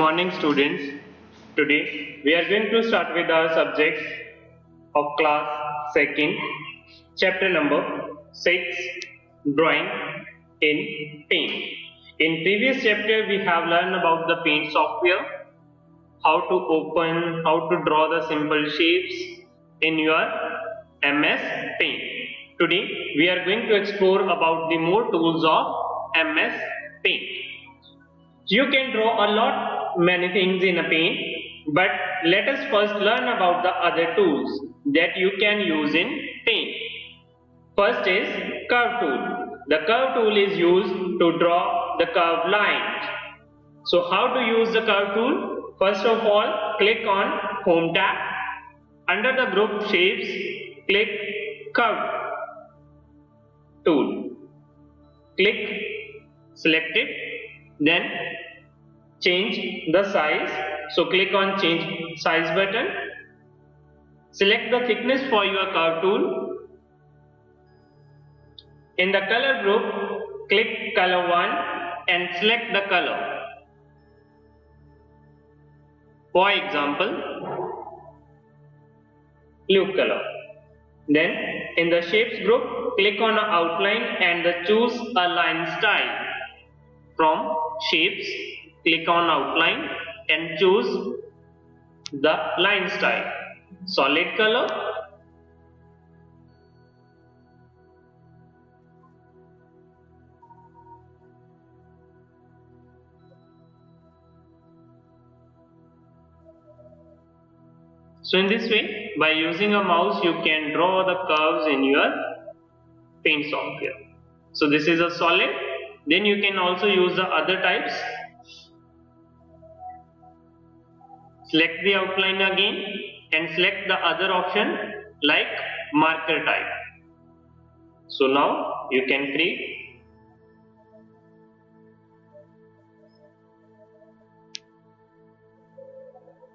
Morning students. Today we are going to start with our subject of class 2nd, chapter number 6, drawing in paint. In previous chapter we have learned about the paint software, how to open, how to draw the simple shapes in your MS Paint. Today we are going to explore about the more tools of MS Paint. You can draw a lot many things in a paint, but let us first learn about the other tools that you can use in paint. First is curve tool. The curve tool is used to draw the curved lines. So how to use the curve tool? First of all, click on Home tab. Under the group shapes, click curve tool. Click, select it, then change the size. So click on change size button. Select the thickness for your curve tool. In the color group, click color 1 and select the color. For example, blue color. Then in the shapes group, click on outline and choose a line style. From shapes, click on outline and choose the line style. Solid color. So in this way, by using a mouse, you can draw the curves in your paint software. So this is a solid. Then you can also use the other types. Select the outline again and select the other option like marker type. So now you can create.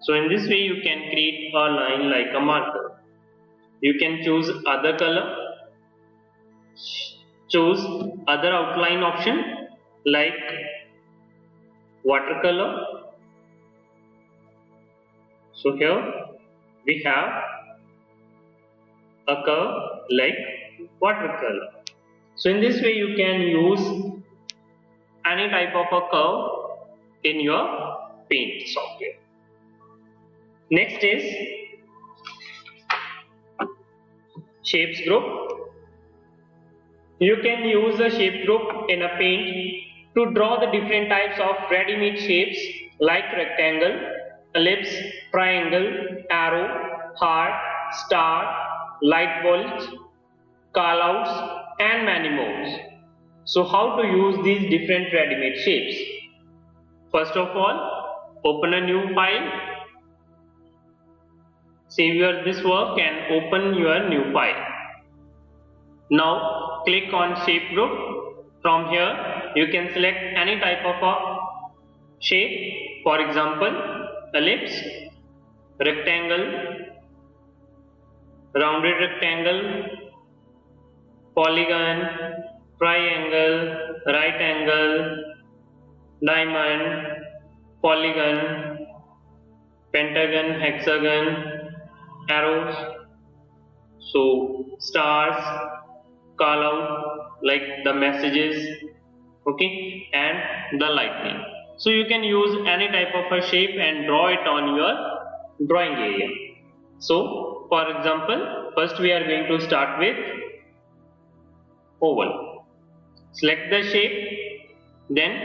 So in this way you can create a line like a marker. You can choose other color, choose other outline option like watercolor. So here we have a curve like watercolor. So in this way you can use any type of a curve in your paint software. Next is shapes group. You can use the shape group in a paint to draw the different types of ready-made shapes like rectangle, ellipse, triangle, arrow, heart, star, light bulbs, callouts and many more. So how to use these different ready-made shapes? First of all, open a new file. Save this work and open your new file. Now click on shape group. From here you can select any type of a shape. For example, ellipse, rectangle, rounded rectangle, polygon, triangle, right angle, diamond, polygon, pentagon, hexagon, arrows, so stars, call out like the messages, okay, and the lightning. So you can use any type of a shape and draw it on your drawing area. So for example, first we are going to start with oval. Select the shape, then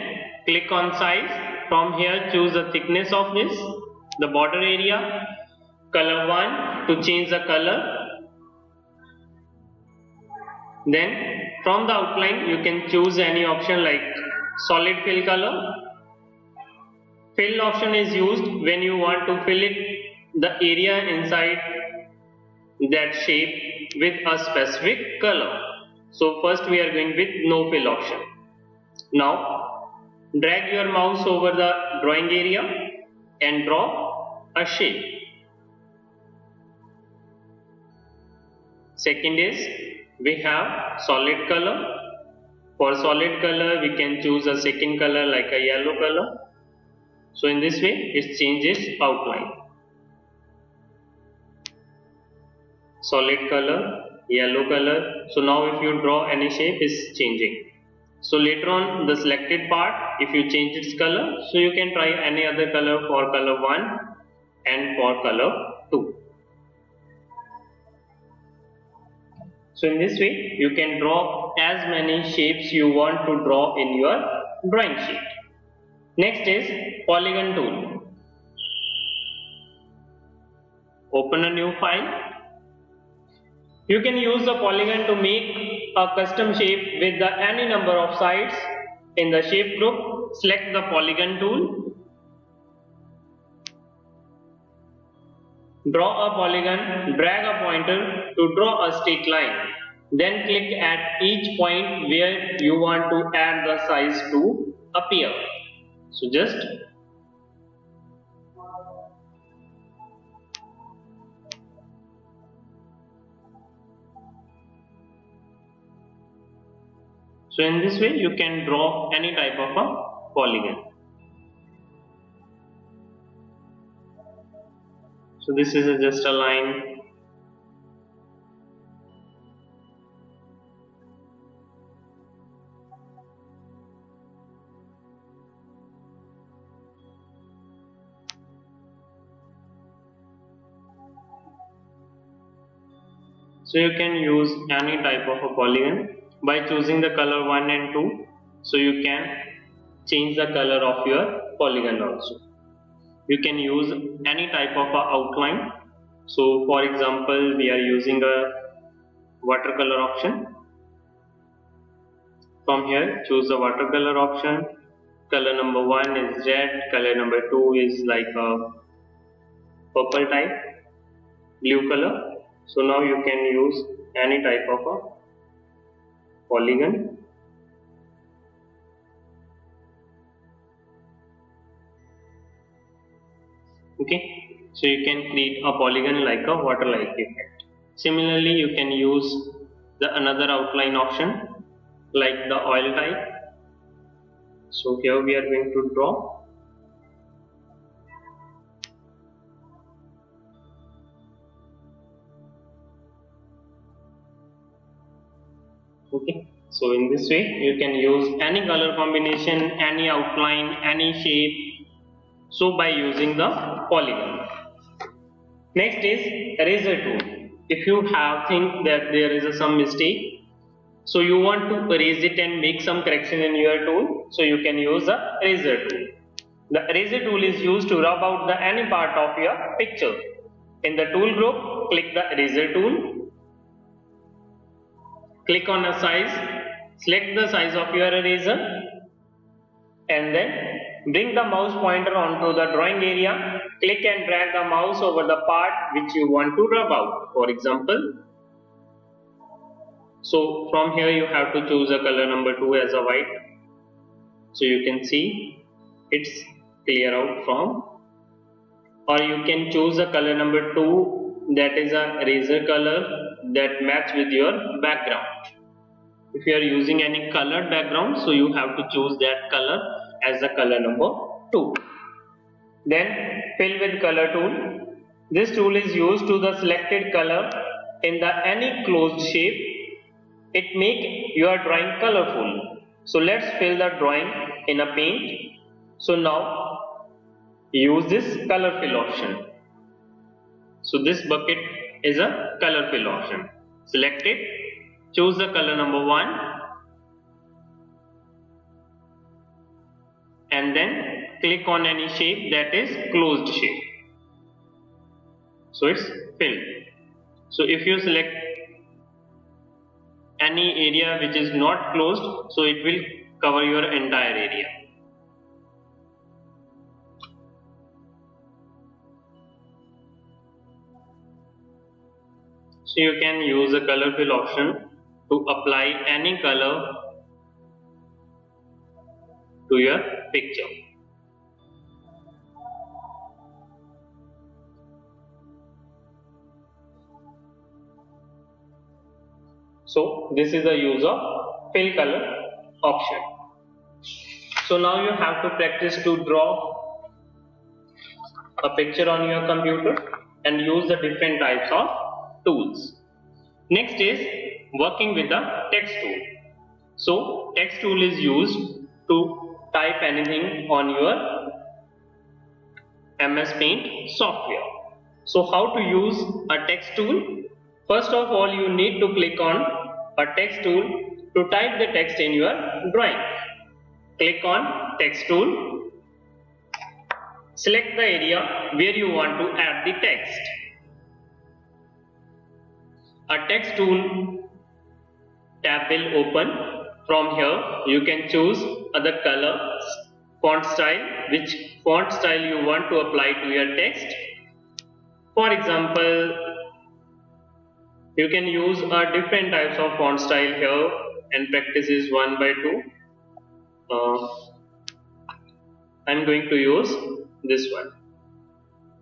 click on size. From here choose the thickness of this, the border area, color 1 to change the color. Then from the outline you can choose any option like solid fill color. Fill option is used when you want to fill it the area inside that shape with a specific color. So first we are going with no fill option. Now drag your mouse over the drawing area and draw a shape. Second is we have solid color. For solid color we can choose a second color like a yellow color. So in this way it changes outline. Solid color, yellow color. So now if you draw any shape, it's changing. So later on the selected part, if you change its color, so you can try any other color for color 1 and for color 2. So in this way you can draw as many shapes you want to draw in your drawing sheet. Next is polygon tool. Open a new file. You can use the polygon to make a custom shape with any number of sides. In the shape group, select the polygon tool. Draw a polygon, drag a pointer to draw a straight line. Then click at each point where you want to add the size to appear. So So in this way you can draw any type of a polygon. So this is just a line. So you can use any type of a polygon by choosing the color 1 and 2. So you can change the color of your polygon also. You can use any type of a outline. So for example, we are using a watercolor option. From here, choose the watercolor option. Color number 1 is red, color number 2 is like a purple type, blue color. So now you can use any type of a polygon. Okay, so you can create a polygon like a water-like effect. Similarly, you can use the another outline option like the oil type. So here we are going to draw. Okay, so in this way you can use any color combination, any outline, any shape, so by using the polygon. Next is eraser tool. If you have think that there is some mistake, so you want to erase it and make some correction in your tool, so you can use the eraser tool. The eraser tool is used to rub out the any part of your picture. In the tool group, click the eraser tool. Click on a size, select the size of your eraser and then bring the mouse pointer onto the drawing area. Click and drag the mouse over the part which you want to rub out. For example, so from here you have to choose a color number 2 as a white. So you can see it's clear out from, or you can choose a color number 2 that is a eraser color that match with your background. If you are using any colored background, so you have to choose that color as the color number 2. Then fill with color tool. This tool is used to the selected color in the any closed shape. It make your drawing colorful. So let's fill the drawing in a paint. So now use this color fill option. So this bucket is a color fill option. Select it, choose the color number 1 and then click on any shape that is closed shape. So it's filled. So if you select any area which is not closed, so it will cover your entire area. So you can use the color fill option to apply any color to your picture. So this is the use of fill color option. So now you have to practice to draw a picture on your computer and use the different types of tools. Next is working with the text tool. So text tool is used to type anything on your MS Paint software. So how to use a text tool? First of all, you need to click on a text tool to type the text in your drawing. Click on text tool. Select the area where you want to add the text. A text tool tab will open. From here you can choose other color, font style, which font style you want to apply to your text. For example, you can use different types of font style here, and practice is 1/2. I'm going to use this one.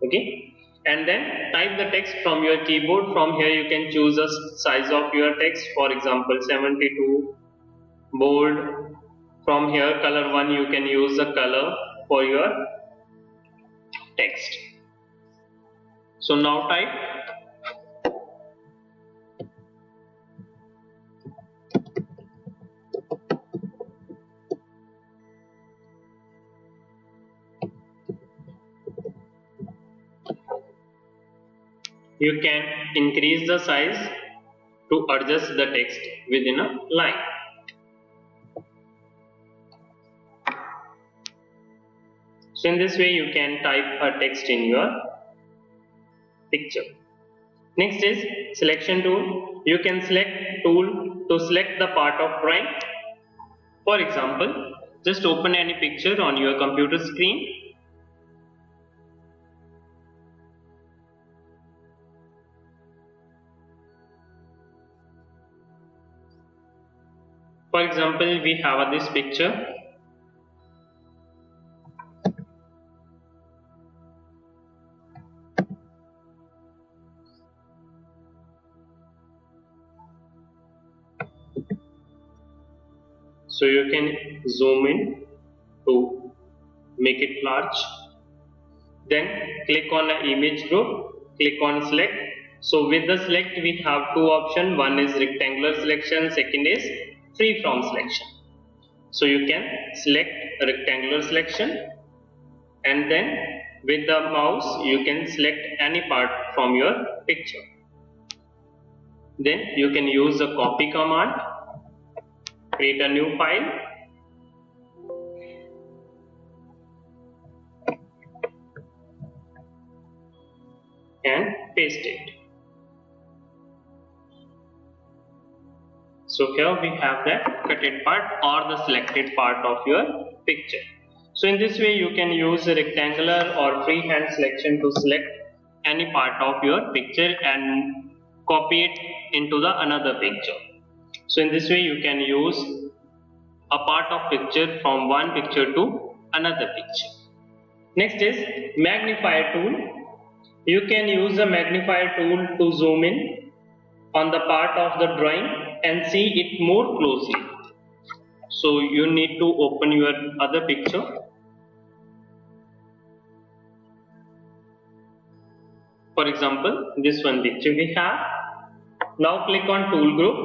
Okay, and then type the text from your keyboard. From here you can choose a size of your text, for example 72, bold. From here color 1, you can use the color for your text. So now type. You can increase the size to adjust the text within a line. So in this way you can type a text in your picture. Next is selection tool. You can select tool to select the part of drawing. For example, just open any picture on your computer screen. For example, we have this picture. So you can zoom in to make it large. Then click on an image group, click on select. So with the select we have two options. One is rectangular selection, second is free form selection. So you can select a rectangular selection, and then with the mouse you can select any part from your picture. Then you can use the copy command, create a new file, and paste it. So here we have the cutted part or the selected part of your picture. So in this way you can use a rectangular or freehand selection to select any part of your picture and copy it into the another picture. So in this way you can use a part of picture from one picture to another picture. Next is magnifier tool. You can use the magnifier tool to zoom in on the part of the drawing and see it more closely. So you need to open your other picture. For example, this one picture we have. Now click on tool group.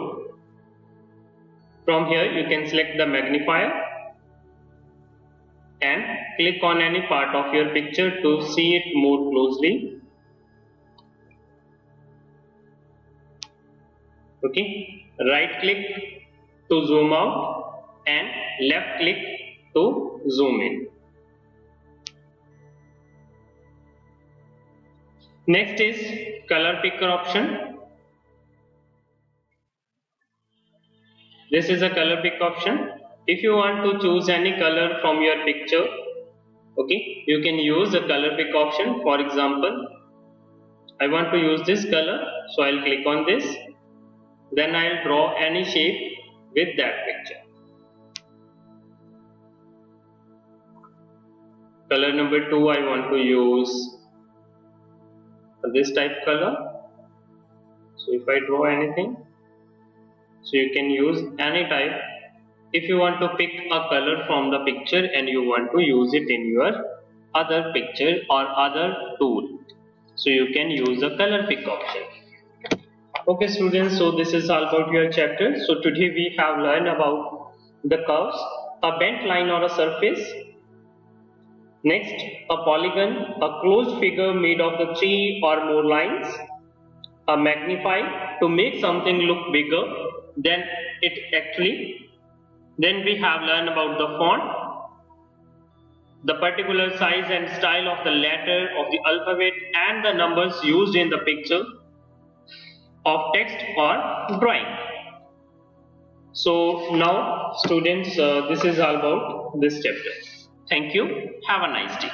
From here you can select the magnifier and click on any part of your picture to see it more closely. Okay, right click to zoom out and left click to zoom in. Next is color picker option. This is a color pick option. If you want to choose any color from your picture, okay, you can use the color pick option. For example, I want to use this color, so I'll click on this. Then I'll draw any shape with that picture. Color number 2, I want to use this type color. So if I draw anything, so you can use any type. If you want to pick a color from the picture and you want to use it in your other picture or other tool. So you can use the color pick option. Okay students, so this is all about your chapter. So today we have learned about the curves, a bent line or a surface. Next, a polygon, a closed figure made of the 3 or more lines. A magnify, to make something look bigger than it actually. Then we have learned about the font, the particular size and style of the letter of the alphabet and the numbers used in the picture of text or drawing. So now students, this is all about this chapter. Thank you. Have a nice day.